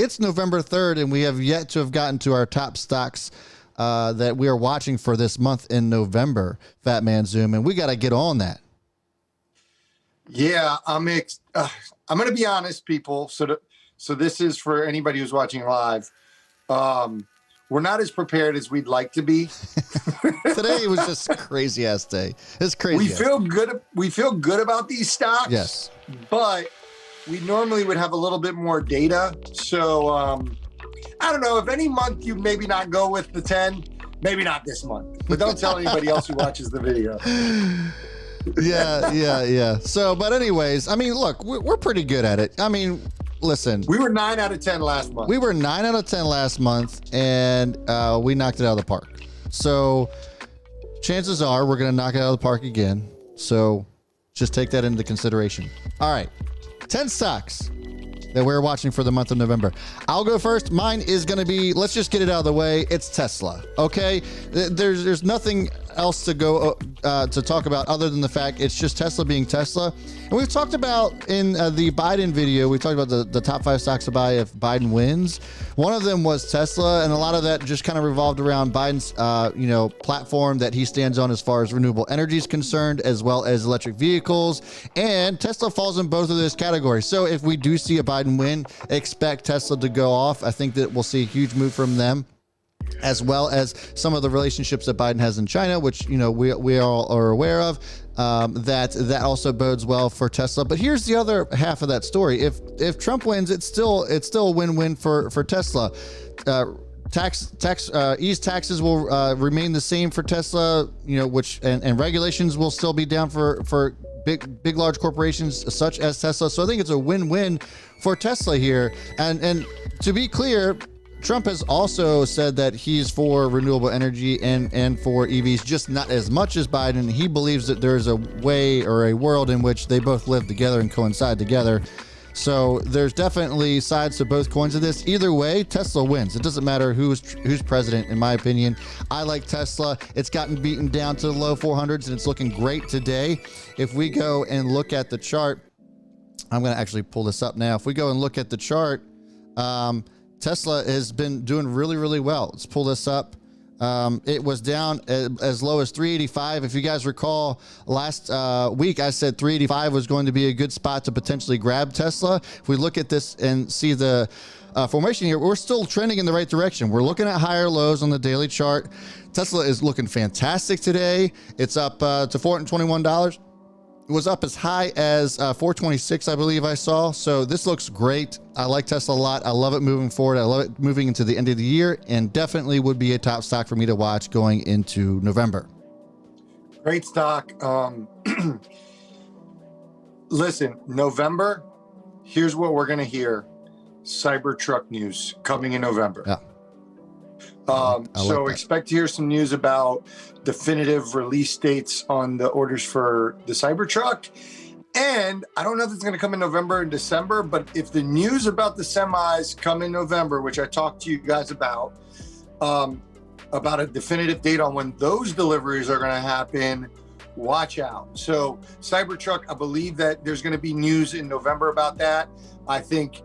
It's November 3rd, and we have yet to have gotten to our top stocks that we are watching for this month in November, Fat Man Zoom, and we got to get on that. Yeah, I'm going to be honest, people. So this is for anybody who's watching live. We're not as prepared as we'd like to be. Today was just a crazy ass day. It's crazy. We feel good about these stocks. Yes, but we normally would have a little bit more data. So I don't know, if any month you maybe not go with the 10, maybe not this month. But don't tell anybody else who watches the video. Yeah. So, but anyways, I mean, look, we're pretty good at it. I mean, listen, we were 9 out of 10 last month. We were 9 out of 10 last month, and we knocked it out of the park. So chances are we're going to knock it out of the park again. So just take that into consideration. All right. 10 stocks that we're watching for the month of November. I'll go first. Mine is going to be, let's just get it out of the way. It's Tesla. Okay. There's nothing else to go to talk about other than the fact it's just Tesla being Tesla. And we've talked about in the Biden video, we talked about the top 5 stocks to buy if Biden wins. One of them was Tesla, and a lot of that just kind of revolved around Biden's platform that he stands on as far as renewable energy is concerned, as well as electric vehicles. And Tesla falls in both of those categories. So if we do see a Biden win, expect Tesla to go off. I think that we'll see a huge move from them, as well as some of the relationships that Biden has in China, which, we all are aware of, that also bodes well for Tesla. But here's the other half of that story. If Trump wins, it's still a win-win for Tesla. Eased taxes will remain the same for Tesla, which and regulations will still be down for big large corporations such as Tesla. So I think it's a win-win for Tesla here. And to be clear, Trump has also said that he's for renewable energy and for EVs, just not as much as Biden. He believes that there's a way or a world in which they both live together and coincide together. So there's definitely sides to both coins of this. Either way, Tesla wins. It doesn't matter who's president, in my opinion. I like Tesla. It's gotten beaten down to the low 400s, and it's looking great today. If we go and look at the chart, I'm going to actually pull this up now. If we go and look at the chart, Tesla has been doing really, really well. Let's pull this up. It was down as low as 385. If you guys recall, last week I said 385 was going to be a good spot to potentially grab Tesla. If we look at this and see the formation here, we're still trending in the right direction. We're looking at higher lows on the daily chart. Tesla is looking fantastic today. It's up to $421. It was up as high as 426, I believe I saw. So this looks great. I like Tesla a lot. I love it moving forward. I love it moving into the end of the year, and definitely would be a top stock for me to watch going into November. Great stock. Listen, November, here's what we're going to hear. Cybertruck news coming in November. Yeah. So expect to hear some news about definitive release dates on the orders for the Cybertruck. And I don't know if it's going to come in November and December, but if the news about the semis come in November, which I talked to you guys about a definitive date on when those deliveries are going to happen, watch out. So Cybertruck, I believe that there's going to be news in November about that. I think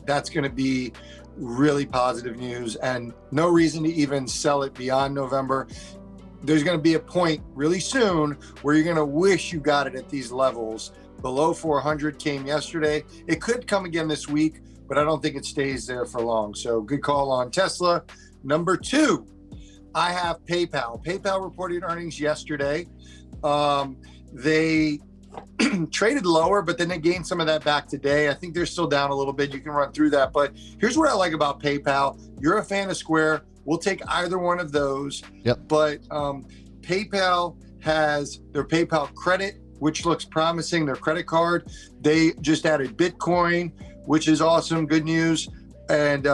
that's going to be really positive news, and no reason to even sell it beyond November. There's going to be a point really soon where you're going to wish you got it at these levels. Below 400 came yesterday. It could come again this week, but I don't think it stays there for long. So good call on Tesla. Number 2, I have PayPal. PayPal reported earnings yesterday. They traded lower, but then they gained some of that back today. I think they're still down a little bit. You can run through that. But here's what I like about PayPal. You're a fan of Square. We'll take either one of those. Yep. But PayPal has their PayPal credit, which looks promising, their credit card. They just added Bitcoin, which is awesome. Good news. And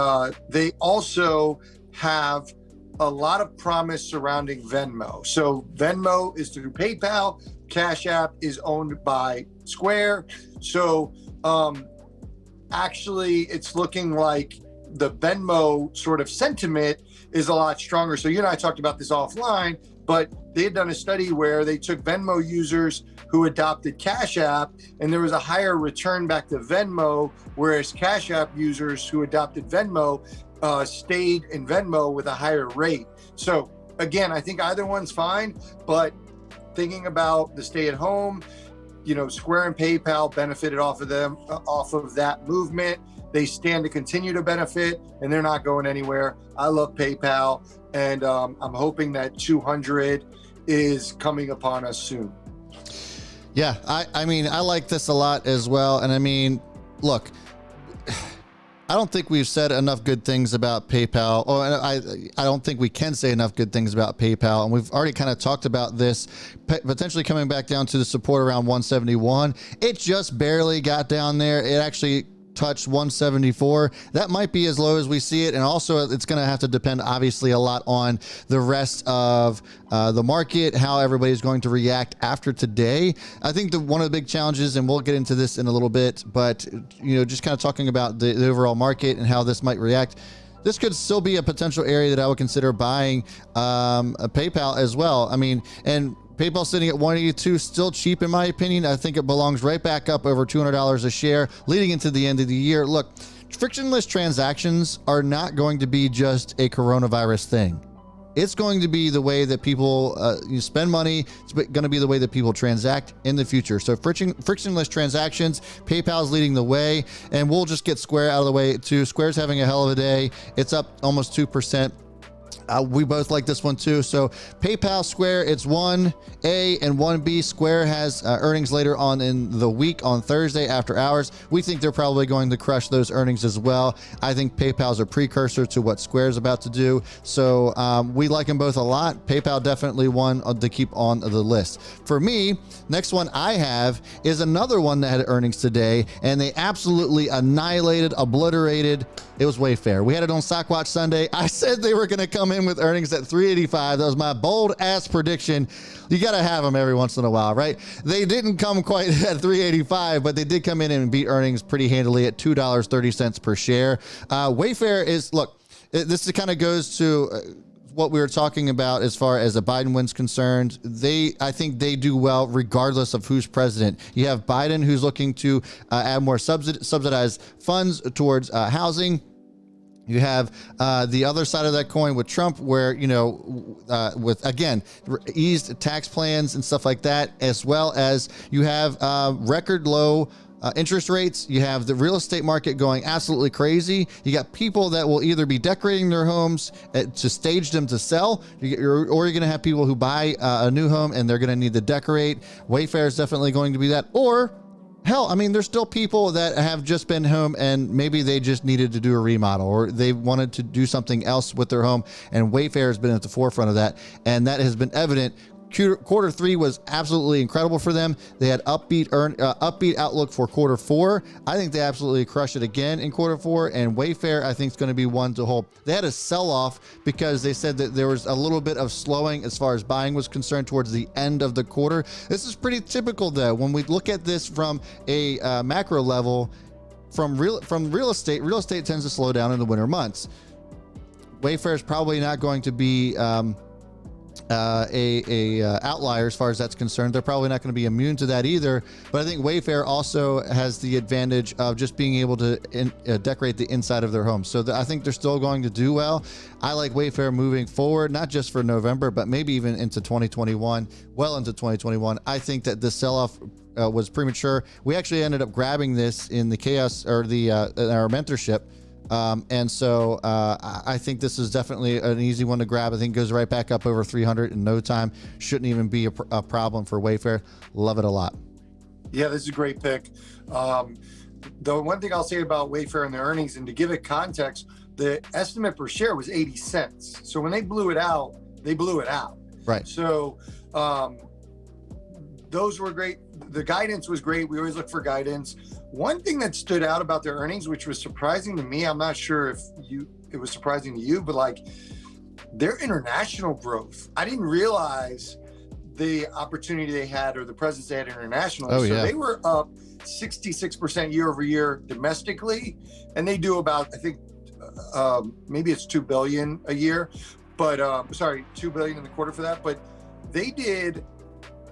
they also have a lot of promise surrounding Venmo. So Venmo is through PayPal. Cash App is owned by Square. So actually, it's looking like the Venmo sort of sentiment is a lot stronger. So you and I talked about this offline. but they had done a study where they took Venmo users who adopted Cash App, and there was a higher return back to Venmo, whereas Cash App users who adopted Venmo stayed in Venmo with a higher rate. So again, I think either one's fine, but thinking about the stay at home, Square and PayPal benefited off of that movement. They stand to continue to benefit, and they're not going anywhere. I love PayPal, and I'm hoping that 200 is coming upon us soon. Yeah, I mean, I like this a lot as well. And I mean, look, I don't think we've said enough good things about PayPal. I don't think we can say enough good things about PayPal. And we've already kind of talked about this potentially coming back down to the support around 171. It just barely got down there. It actually touched 174. That might be as low as we see it. And also it's going to have to depend obviously a lot on the rest of the market, how everybody's going to react after today. I think one of the big challenges, and we'll get into this in a little bit, but just kind of talking about the overall market and how this might react, this could still be a potential area that I would consider buying a PayPal as well. I mean, and PayPal sitting at 182, still cheap in my opinion. I think it belongs right back up over $200 a share leading into the end of the year. Look, frictionless transactions are not going to be just a coronavirus thing. It's going to be the way that people spend money. It's going to be the way that people transact in the future. So frictionless transactions, PayPal's leading the way, and we'll just get Square out of the way too. Square's having a hell of a day. It's up almost 2%. We both like this one too. So PayPal, Square, it's 1A and 1B. Square has earnings later on in the week on Thursday after hours. We think they're probably going to crush those earnings as well. I think PayPal's a precursor to what Square's about to do. So we like them both a lot. PayPal definitely one to keep on the list. For me, next one I have is another one that had earnings today, and they absolutely annihilated, obliterated. It was Wayfair. We had it on Stockwatch Sunday. I said they were going to come in with earnings at 385. That was my bold ass prediction. You got to have them every once in a while, right? They didn't come quite at 385, but they did come in and beat earnings pretty handily at $2.30 per share. Wayfair is, look, this kind of goes to what we were talking about as far as the Biden win's concerned. I think they do well regardless of who's president. You have Biden, who's looking to add more subsidized funds towards housing. You have the other side of that coin with Trump, where, with, again, eased tax plans and stuff like that, as well as you have record low interest rates. You have the real estate market going absolutely crazy. You got people that will either be decorating their homes to stage them to sell, or you're going to have people who buy a new home and they're going to need to decorate. Wayfair is definitely going to be that. Or hell, I mean, there's still people that have just been home and maybe they just needed to do a remodel, or they wanted to do something else with their home, and Wayfair has been at the forefront of that, and that has been evident. Quarter three was absolutely incredible for them. They had upbeat outlook for quarter four. I think they absolutely crushed it again in quarter four, and Wayfair I think is going to be one to hold. They had a sell-off because they said that there was a little bit of slowing as far as buying was concerned towards the end of the quarter. This is pretty typical though. When we look at this from a macro level, from real estate tends to slow down in the winter months. Wayfair is probably not going to be outlier as far as that's concerned. They're probably not going to be immune to that either, but I think Wayfair also has the advantage of just being able to decorate the inside of their home. So I think they're still going to do well. I like Wayfair moving forward, not just for November, but maybe even into 2021, well into 2021. I think that this sell-off was premature. We actually ended up grabbing this in the chaos, or in our mentorship. And so I think this is definitely an easy one to grab. I think it goes right back up over 300 in no time. Shouldn't even be a problem for Wayfair. Love it a lot. Yeah, this is a great pick. The one thing I'll say about Wayfair and their earnings, and to give it context, the estimate per share was 80 cents. So when they blew it out, they blew it out. Right. So those were great. The guidance was great. We always look for guidance. One thing that stood out about their earnings, which was surprising to me, I'm not sure if it was surprising to you, but like their international growth. I didn't realize the opportunity they had, or the presence they had internationally. Oh, so yeah. They were up 66% year over year domestically, and they do about, I think, maybe it's $2 billion a year, but $2 billion in the quarter for that. But they did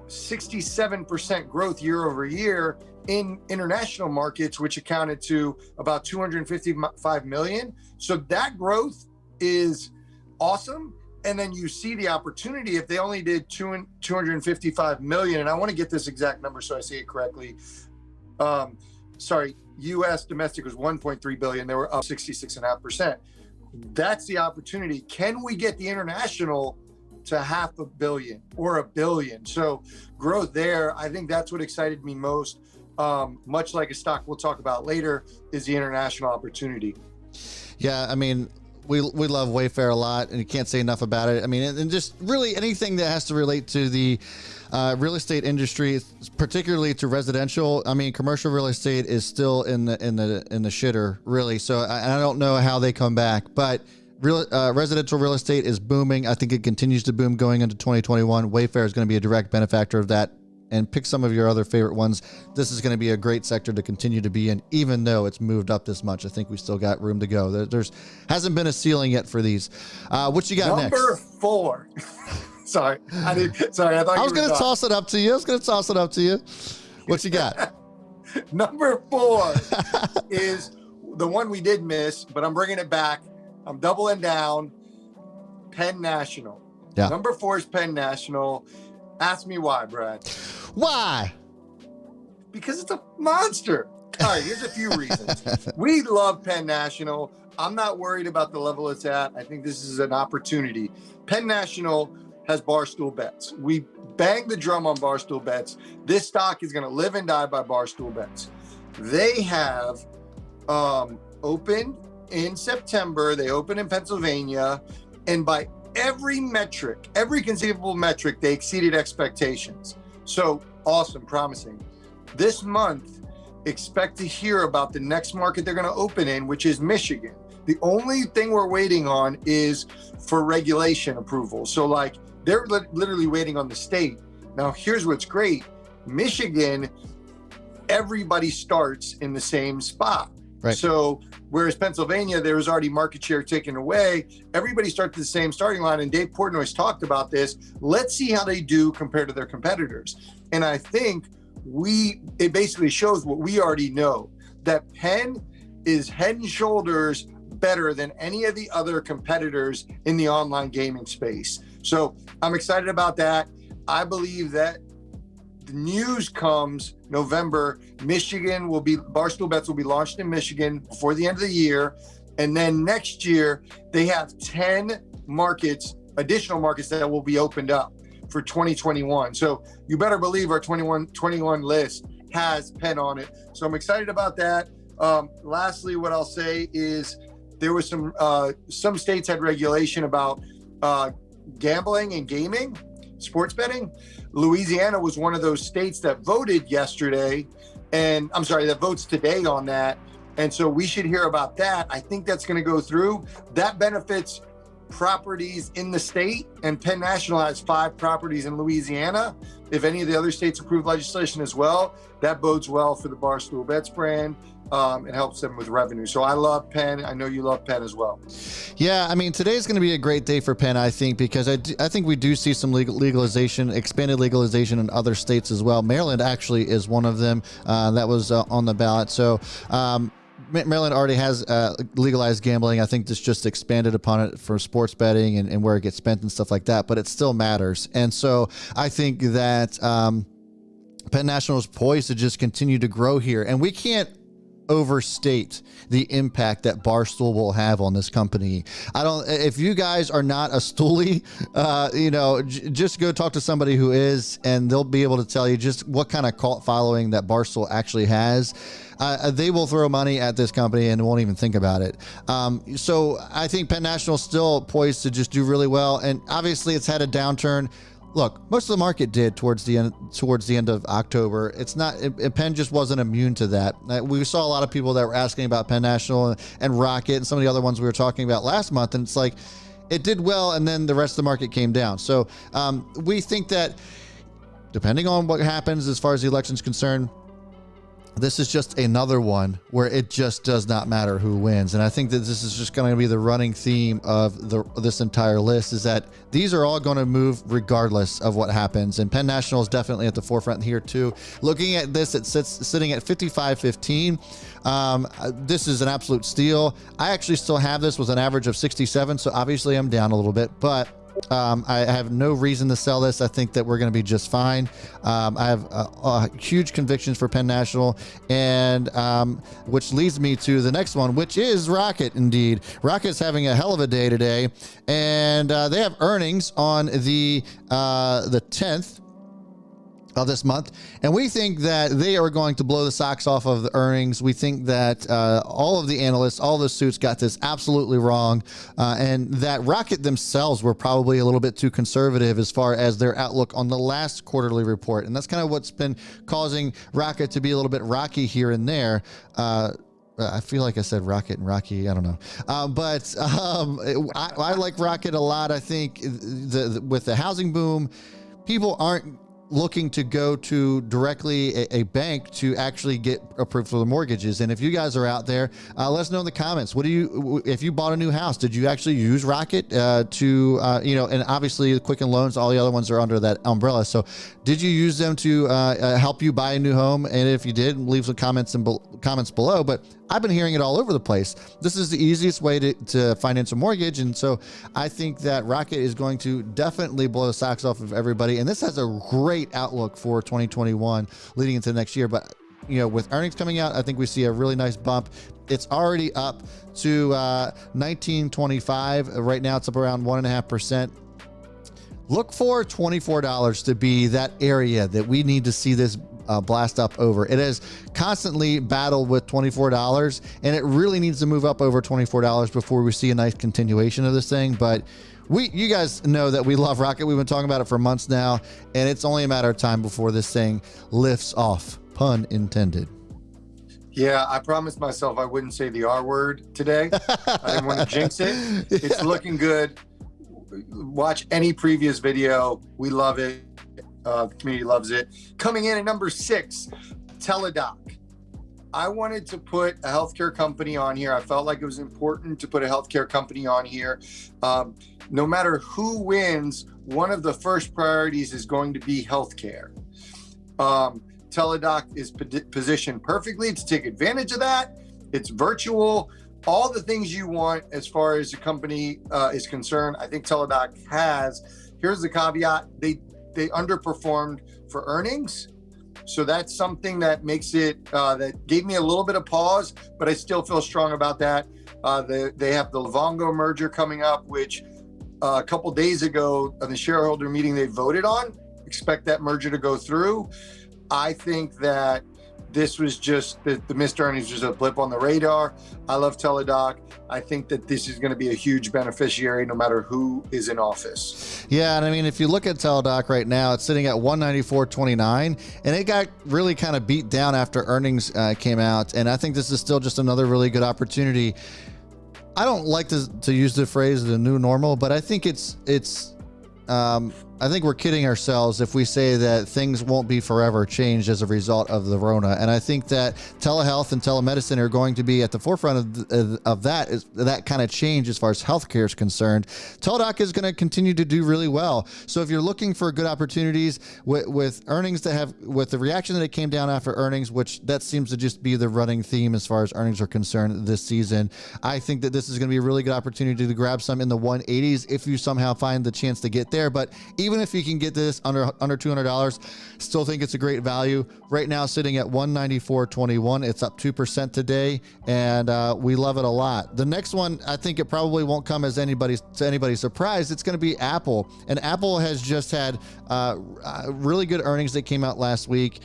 67% growth year over year in international markets, which accounted to about 255 million. So that growth is awesome. And then you see the opportunity if they only did 255 million, and I want to get this exact number so I say it correctly. US domestic was 1.3 billion. They were up 66.5%. That's the opportunity. Can we get the international to 500 million or 1 billion? So growth there, I think that's what excited me most. Much like a stock we'll talk about later, is the international opportunity. Yeah, I mean, we love Wayfair a lot, and you can't say enough about it. I mean, and just really anything that has to relate to the real estate industry, particularly to residential. I mean, commercial real estate is still in the shitter, really. So I don't know how they come back, but residential real estate is booming. I think it continues to boom going into 2021. Wayfair is going to be a direct benefactor of that. And pick some of your other favorite ones. This is going to be a great sector to continue to be in, even though it's moved up this much. I think we still got room to go. There's hasn't been a ceiling yet for these. What you got next? Number 4. Sorry, I thought I was going to toss it up to you. What you got? Number 4 is the one we did miss, but I'm bringing it back. I'm doubling down. Penn National. Yeah. Number 4 is Penn National. Ask me why, Brad. Why? Because it's a monster. All right, here's a few reasons. We love Penn National. I'm not worried about the level it's at. I think this is an opportunity. Penn National has Barstool Bets. We bang the drum on Barstool Bets. This stock is going to live and die by Barstool Bets. They have opened in September. They opened in Pennsylvania. And by every metric, every conceivable metric, they exceeded expectations. So awesome, promising. This month, expect to hear about the next market they're going to open in, which is Michigan. The only thing we're waiting on is for regulation approval. So like they're literally waiting on the state. Now, here's what's great. Michigan, everybody starts in the same spot. Right. So whereas Pennsylvania, there was already market share taken away, everybody starts the same starting line. And Dave Portnoy's talked about this. Let's see how they do compared to their competitors. And I think it basically shows what we already know, that Penn is head and shoulders better than any of the other competitors in the online gaming space. So I'm excited about that. I believe that the news comes November. Barstool Bets will be launched in Michigan before the end of the year. And then next year, they have 10 additional markets that will be opened up for 2021. So you better believe our 21 list has Penn on it. So I'm excited about that. Lastly, what I'll say is there was some states had regulation about gambling and gaming, sports betting. Louisiana was one of those states that voted yesterday, and that votes today on that. And so we should hear about that. I think that's going to go through. That benefits properties in the state, and Penn National has 5 properties in Louisiana. If any of the other states approve legislation as well, that bodes well for the Barstool Bets brand. It helps them with revenue. So I love Penn. I know you love Penn as well. Yeah, I mean, today's going to be a great day for Penn, I think, because I think we do see some legalization, expanded legalization in other states as well. Maryland actually is one of them that was on the ballot. So Maryland already has legalized gambling. I think this just expanded upon it for sports betting and where it gets spent and stuff like that, but it still matters. And so I think that Penn National is poised to just continue to grow here. And we can't overstate the impact that Barstool will have on this company. If you guys are not a stoolie, just go talk to somebody who is, and they'll be able to tell you just what kind of cult following that Barstool actually has. They will throw money at this company and won't even think about it. So I think Penn National is still poised to just do really well. And obviously it's had a downturn. Look, most of the market did towards the end of October. Penn just wasn't immune to that. We saw a lot of people that were asking about Penn National and Rocket and some of the other ones we were talking about last month. And it's like, it did well, and then the rest of the market came down. So we think that depending on what happens as far as the election's concerned, this is just another one where it just does not matter who wins. And I think that this is just going to be the running theme of this entire list, is that these are all going to move regardless of what happens. And Penn National is definitely at the forefront here too. Looking at this, it sitting at 55.15. This is an absolute steal. I actually still have this with an average of 67. So obviously I'm down a little bit, but I have no reason to sell this. I think that we're going to be just fine. I have huge convictions for Penn National, and which leads me to the next one, which is Rocket. Indeed, Rocket's having a hell of a day today, and they have earnings on the 10th of this month, and we think that they are going to blow the socks off of the earnings. We think that all of the analysts, all the suits got this absolutely wrong, and that Rocket themselves were probably a little bit too conservative as far as their outlook on the last quarterly report, and that's kind of what's been causing Rocket to be a little bit rocky here and there. I feel like I said Rocket and Rocky. I don't know. But I like Rocket a lot. I think with the housing boom, people aren't looking to go to directly a bank to actually get approved for the mortgages. And if you guys are out there, let us know in the comments. If you bought a new house, did you actually use Rocket and obviously Quicken Loans, all the other ones are under that umbrella. So did you use them to help you buy a new home? And if you did, leave some comments below. But I've been hearing it all over the place. This is the easiest way to finance a mortgage. And so I think that Rocket is going to definitely blow the socks off of everybody. And this has a great outlook for 2021 leading into next year. But, with earnings coming out, I think we see a really nice bump. It's already up to 19.25. Right now it's up around 1.5%. Look for $24 to be that area that we need to see this blast up over. It has constantly battled with $24, and it really needs to move up over $24 before we see a nice continuation of this thing. But you guys know that we love Rocket. We've been talking about it for months now, and it's only a matter of time before this thing lifts off, pun intended. Yeah, I promised myself I wouldn't say the R word today. I didn't want to jinx it. It's looking good. Watch any previous video. We love it. The community loves it. Coming in at number 6, Teladoc. I wanted to put a healthcare company on here. I felt like it was important to put a healthcare company on here. No matter who wins, one of the first priorities is going to be healthcare. Teladoc is positioned perfectly to take advantage of that. It's virtual. All the things you want as far as the company is concerned, I think Teladoc has. Here's the caveat. They underperformed for earnings. So that's something that makes it, that gave me a little bit of pause, but I still feel strong about that. They have the Livongo merger coming up, which a couple days ago on the shareholder meeting they voted on. Expect that merger to go through. I think that this was just the missed earnings was a blip on the radar. I love Teladoc. I think that this is going to be a huge beneficiary no matter who is in office. Yeah, and I mean, if you look at Teladoc right now, it's sitting at 194.29, and it got really kind of beat down after earnings came out. And I think this is still just another really good opportunity. I don't like to use the phrase the new normal, but I think I think we're kidding ourselves if we say that things won't be forever changed as a result of the Rona. And I think that telehealth and telemedicine are going to be at the forefront of that kind of change as far as healthcare is concerned. Teladoc is going to continue to do really well. So if you're looking for good opportunities with earnings with the reaction that it came down after earnings, which that seems to just be the running theme as far as earnings are concerned this season, I think that this is going to be a really good opportunity to grab some in the 180s if you somehow find the chance to get there. But even if you can get this under $200, still think it's a great value. Right now sitting at 194.21. It's up 2% today, and we love it a lot. The next one, I think it probably won't come as anybody's surprise. It's going to be Apple, and Apple has just had really good earnings that came out last week.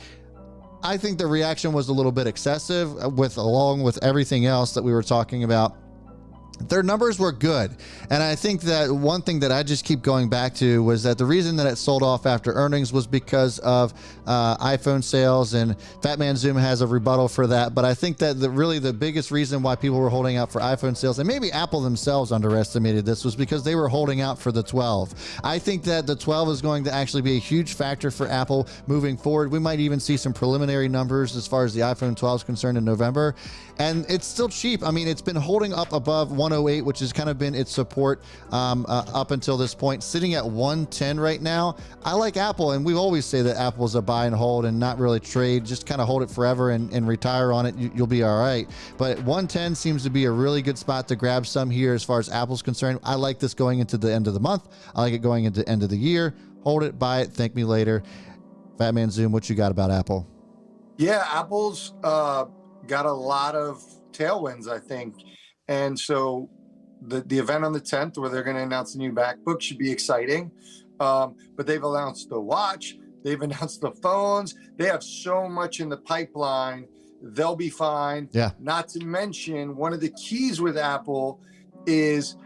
I think the reaction was a little bit excessive along with everything else that we were talking about. their numbers were good. And I think that one thing that I just keep going back to was that the reason that it sold off after earnings was because of iPhone sales, and Fat Man Zoom has a rebuttal for that. But I think that really the biggest reason why people were holding out for iPhone sales, and maybe Apple themselves underestimated this, was because they were holding out for the 12. I think that the 12 is going to actually be a huge factor for Apple moving forward. We might even see some preliminary numbers as far as the iPhone 12 is concerned in November. And it's still cheap. I mean, it's been holding up above 108, which has kind of been its support up until this point, sitting at 110 right now. I like Apple, and we always say that Apple's a buy and hold and not really trade. Just kind of hold it forever and retire on it. You'll be all right. But 110 seems to be a really good spot to grab some here as far as Apple's concerned. I like this going into the end of the month. I like it going into the end of the year. Hold it, buy it, thank me later. Fat Man Zoom, what you got about Apple? Yeah, Apple's got a lot of tailwinds, I think. And so the event on the 10th where they're going to announce the new MacBook should be exciting. But they've announced the watch. They've announced the phones. They have so much in the pipeline. They'll be fine. Yeah. Not to mention, one of the keys with Apple is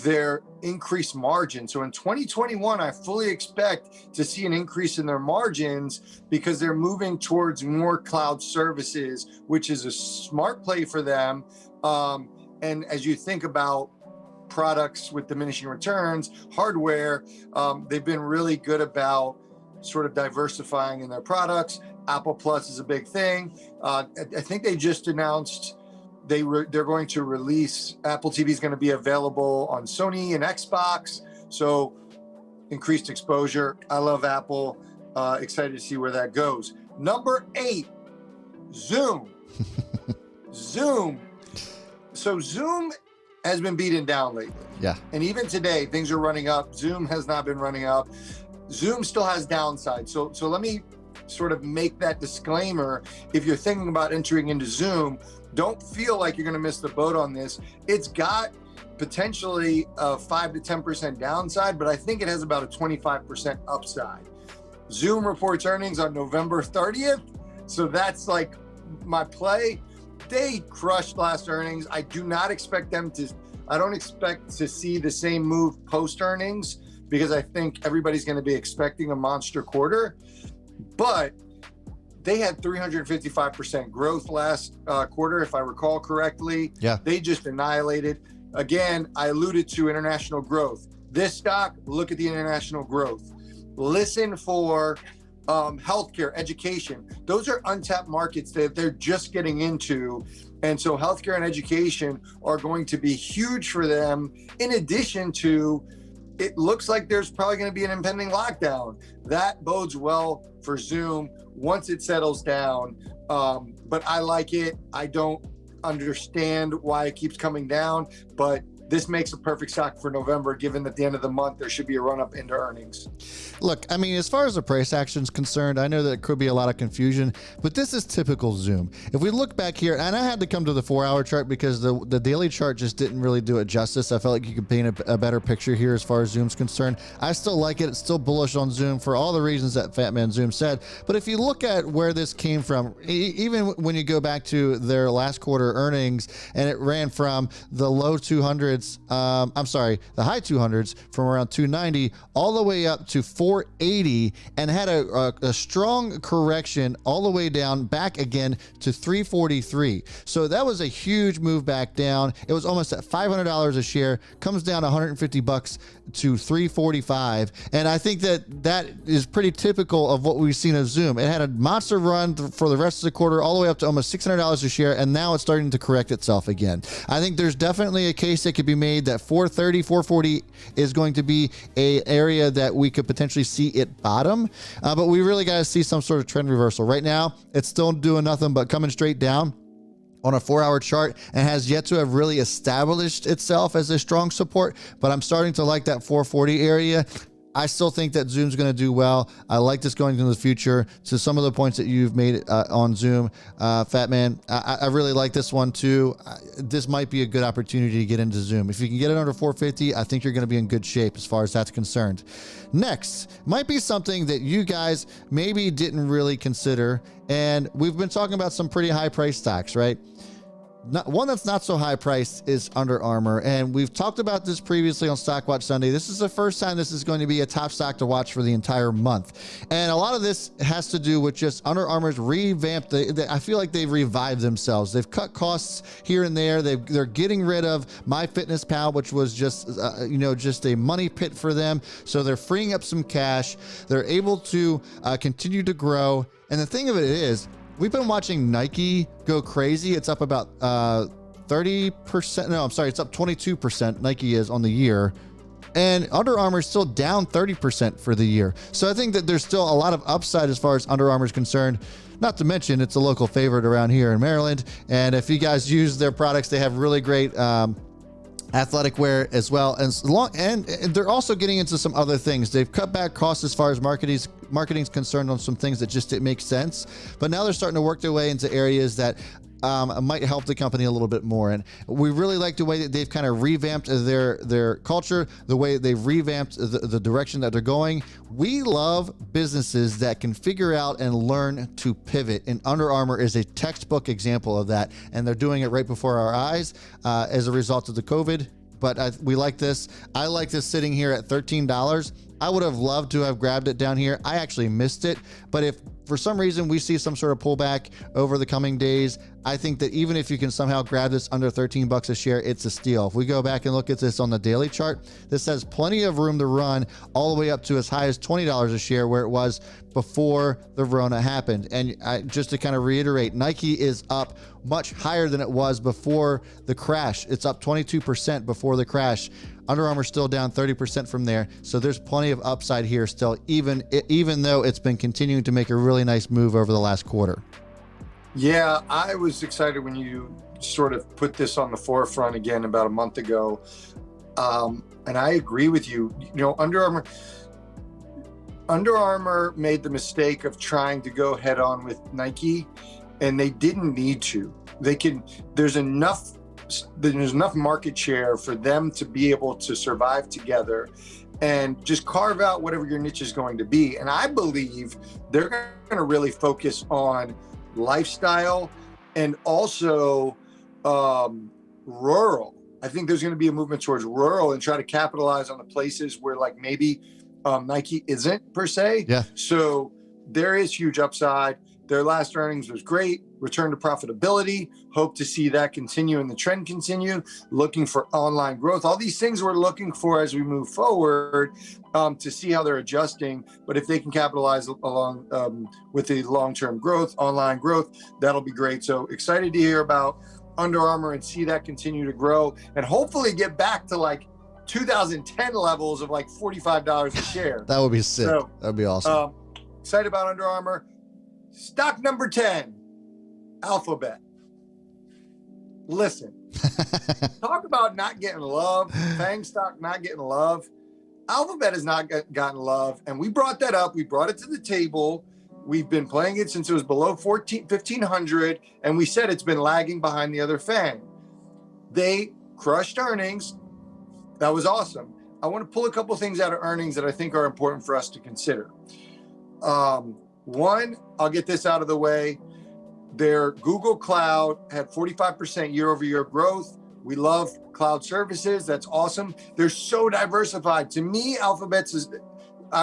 their increased margin. So in 2021, I fully expect to see an increase in their margins because they're moving towards more cloud services, which is a smart play for them. And as you think about products with diminishing returns, hardware, they've been really good about sort of diversifying in their products. Apple Plus is a big thing. I think they just announced they're going to release Apple TV is going to be available on Sony and Xbox. So increased exposure. I love Apple. Excited to see where that goes. Number 8, Zoom. Zoom. So Zoom has been beaten down lately. Yeah. And even today, things are running up. Zoom has not been running up. Zoom still has downside. So let me sort of make that disclaimer. If you're thinking about entering into Zoom, don't feel like you're going to miss the boat on this. It's got potentially a 5 to 10% downside, but I think it has about a 25% upside. Zoom reports earnings on November 30th. So that's like my play. They crushed last earnings. I don't expect to see the same move post earnings because I think everybody's going to be expecting a monster quarter. But they had 355% growth last quarter, if I recall correctly. Yeah. They just annihilated. Again, I alluded to international growth. This stock, look at the international growth. Listen for healthcare, education. Those are untapped markets that they're just getting into. And so healthcare and education are going to be huge for them. In addition to, it looks like there's probably going to be an impending lockdown. That bodes well for Zoom once it settles down. But I like it. I don't understand why it keeps coming down, but this makes a perfect stock for November, given that at the end of the month, there should be a run up into earnings. Look, I mean, as far as the price action is concerned, I know that it could be a lot of confusion, but this is typical Zoom. If we look back here, and I had to come to the 4-hour chart because the daily chart just didn't really do it justice. I felt like you could paint a better picture here as far as Zoom's concerned. I still like it. It's still bullish on Zoom for all the reasons that Fat Man Zoom said. But if you look at where this came from, even when you go back to their last quarter earnings, and it ran from the low 200s, the high 200s from around 290 all the way up to 480 and had a strong correction all the way down back again to 343. So that was a huge move back down. It was almost at $500 a share, comes down $150 to 345. And I think that is pretty typical of what we've seen of Zoom. It had a monster run for the rest of the quarter all the way up to almost $600 a share, and now it's starting to correct itself again. I think there's definitely a case that could be made that 430, 440 is going to be a area that we could potentially see it bottom, but we really got to see some sort of trend reversal. Right now, it's still doing nothing but coming straight down on a 4-hour chart and has yet to have really established itself as a strong support, but I'm starting to like that 440 area. I still think that Zoom's going to do well. I like this going into the future. To some of the points that you've made on Zoom, Fat Man, I really like this one too. This might be a good opportunity to get into Zoom. If you can get it under 450, I think you're going to be in good shape as far as that's concerned. Next might be something that you guys maybe didn't really consider, and we've been talking about some pretty high price stocks, right? One that's not so high priced is Under Armour, and we've talked about this previously on Stock Watch Sunday. This is the first time this is going to be a top stock to watch for the entire month, and a lot of this has to do with just Under Armour's revamped. I feel like they've revived themselves. They've cut costs here and there. They're getting rid of MyFitnessPal, which was just just a money pit for them. So they're freeing up some cash. They're able to continue to grow, and the thing of it is, we've been watching Nike go crazy. It's up about 30%. No, I'm sorry. It's up 22%. Nike is on the year. And Under Armour is still down 30% for the year. So I think that there's still a lot of upside as far as Under Armour is concerned. Not to mention, it's a local favorite around here in Maryland. And if you guys use their products, they have really great athletic wear as well. And they're also getting into some other things. They've cut back costs as far as marketing's concerned on some things that just didn't make sense. But now they're starting to work their way into areas that might help the company a little bit more. And we really like the way that they've kind of revamped their culture, the way that they've revamped the direction that they're going. We love businesses that can figure out and learn to pivot. And Under Armour is a textbook example of that. And they're doing it right before our eyes as a result of the COVID. But we like this. I like this sitting here at $13. I would have loved to have grabbed it down here. I actually missed it. But if for some reason we see some sort of pullback over the coming days, I think that even if you can somehow grab this under 13 bucks a share, it's a steal. If we go back and look at this on the daily chart, this has plenty of room to run all the way up to as high as $20 a share, where it was before the Rona happened. And just to kind of reiterate, Nike is up much higher than it was before the crash. It's up 22% before the crash. Under Armour still down 30% from there. So there's plenty of upside here still, even though it's been continuing to make a really nice move over the last quarter. Yeah, I was excited when you sort of put this on the forefront again about a month ago. And I agree with you. You know, Under Armour made the mistake of trying to go head on with Nike, and they didn't need to. There's enough market share for them to be able to survive together and just carve out whatever your niche is going to be. And I believe they're going to really focus on lifestyle and also rural. I think there's going to be a movement towards rural and try to capitalize on the places where like maybe Nike isn't per se. Yeah. So there is huge upside. Their last earnings was great. Return to profitability. Hope to see that continue and the trend continue. Looking for online growth. All these things we're looking for as we move forward to see how they're adjusting. But if they can capitalize along with the long-term growth, online growth, that'll be great. So excited to hear about Under Armour and see that continue to grow and hopefully get back to like 2010 levels of like $45 a share. That would be sick. So, that would be awesome. Excited about Under Armour. Stock number 10, Alphabet. Listen, talk about not getting love. FANG stock not getting love. Alphabet has not gotten love. And we brought that up. We brought it to the table. We've been playing it since it was below 1,500. And we said it's been lagging behind the other FANG. They crushed earnings. That was awesome. I want to pull a couple things out of earnings that I think are important for us to consider. One, I'll get this out of the way. Their Google Cloud had 45% year-over-year growth. We love cloud services. That's awesome. They're so diversified. To me, I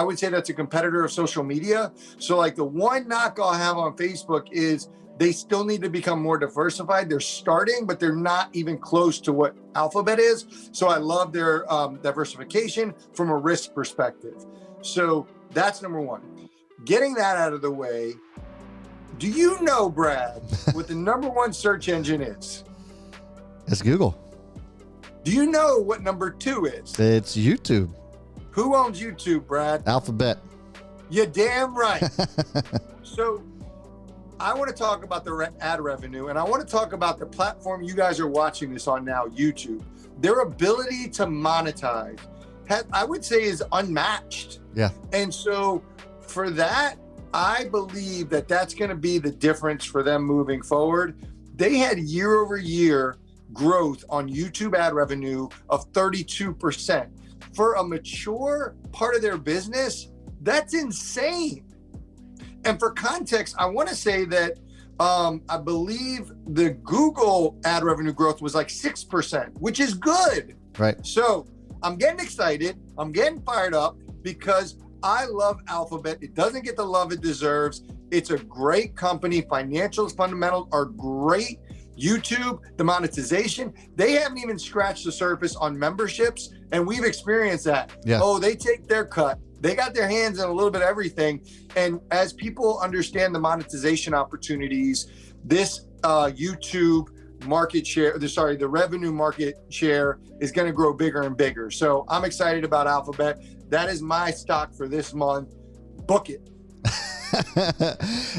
would say that's a competitor of social media. So like the one knock I'll have on Facebook is they still need to become more diversified. They're starting, but they're not even close to what Alphabet is. So I love their diversification from a risk perspective. So that's number one. Getting that out of the way, do you know, Brad, what the number one search engine is? It's Google. Do you know what number two is? It's YouTube. Who owns YouTube, Brad? Alphabet. You're damn right. So I want to talk about the ad revenue, and I want to talk about the platform you guys are watching this on now, YouTube. Their ability to monetize, I would say, is unmatched. Yeah. And so for that, I believe that that's going to be the difference for them moving forward. They had year over year growth on YouTube ad revenue of 32%. For a mature part of their business, that's insane. And for context, I want to say that I believe the Google ad revenue growth was like 6%, which is good. Right. So I'm getting excited. I'm getting fired up because I love Alphabet. It doesn't get the love it deserves. It's a great company. Financials fundamentals are great. YouTube, the monetization, they haven't even scratched the surface on memberships. And we've experienced that. Yeah. Oh, they take their cut. They got their hands in a little bit of everything. And as people understand the monetization opportunities, this YouTube market share, the revenue market share is going to grow bigger and bigger. So I'm excited about Alphabet. That is my stock for this month. Book it.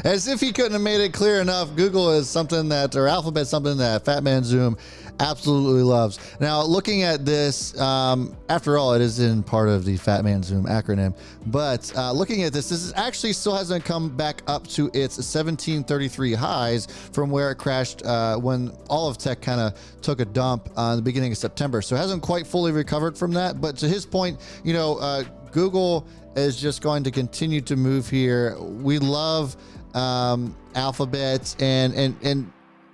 As if he couldn't have made it clear enough, Google is something that, or Alphabet, something that Fat Man Zoom absolutely loves. Now, looking at this, after all, it is in part of the Fat Man Zoom acronym, but looking at this is actually still hasn't come back up to its 1733 highs from where it crashed when all of tech kind of took a dump in the beginning of September. So it hasn't quite fully recovered from that. But to his point, you know, Google is just going to continue to move here. We love Alphabet, and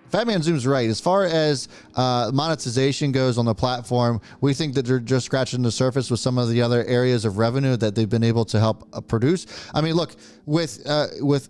Fat Man Zoom's right. As far as monetization goes on the platform, we think that they're just scratching the surface with some of the other areas of revenue that they've been able to help produce. I mean, look, with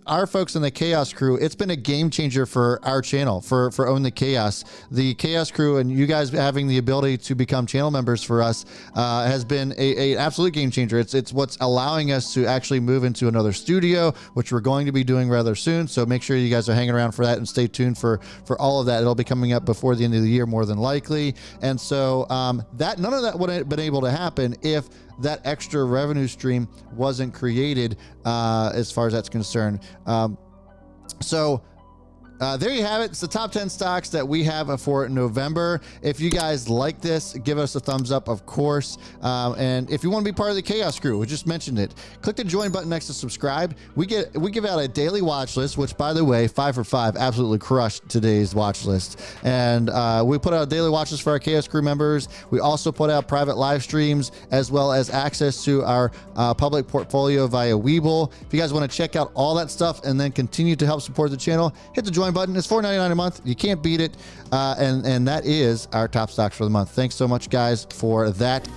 our folks in the Chaos Crew, it's been a game changer for our channel, for Own the Chaos. The Chaos Crew and you guys having the ability to become channel members for us has been a absolute game changer. It's what's allowing us to actually move into another studio, which we're going to be doing rather soon. So make sure you guys are hanging around for that and stay tuned for all of that. It'll be coming up before the end of the year, more than likely. And so that none of that would have been able to happen if that extra revenue stream wasn't created, as far as that's concerned. There you have it. It's the top 10 stocks that we have for November. If you guys like this, give us a thumbs up, of course. And if you want to be part of the Chaos Crew, we just mentioned it, click the join button next to subscribe. We give out a daily watch list, which, by the way, 5 for 5 absolutely crushed today's watch list. And we put out a daily watch list for our Chaos Crew members. We also put out private live streams as well as access to our public portfolio via Webull. If you guys want to check out all that stuff and then continue to help support the channel, hit the join button. It's $4.99 a month. You can't beat it. And that is our top stocks for the month. Thanks so much, guys, for that.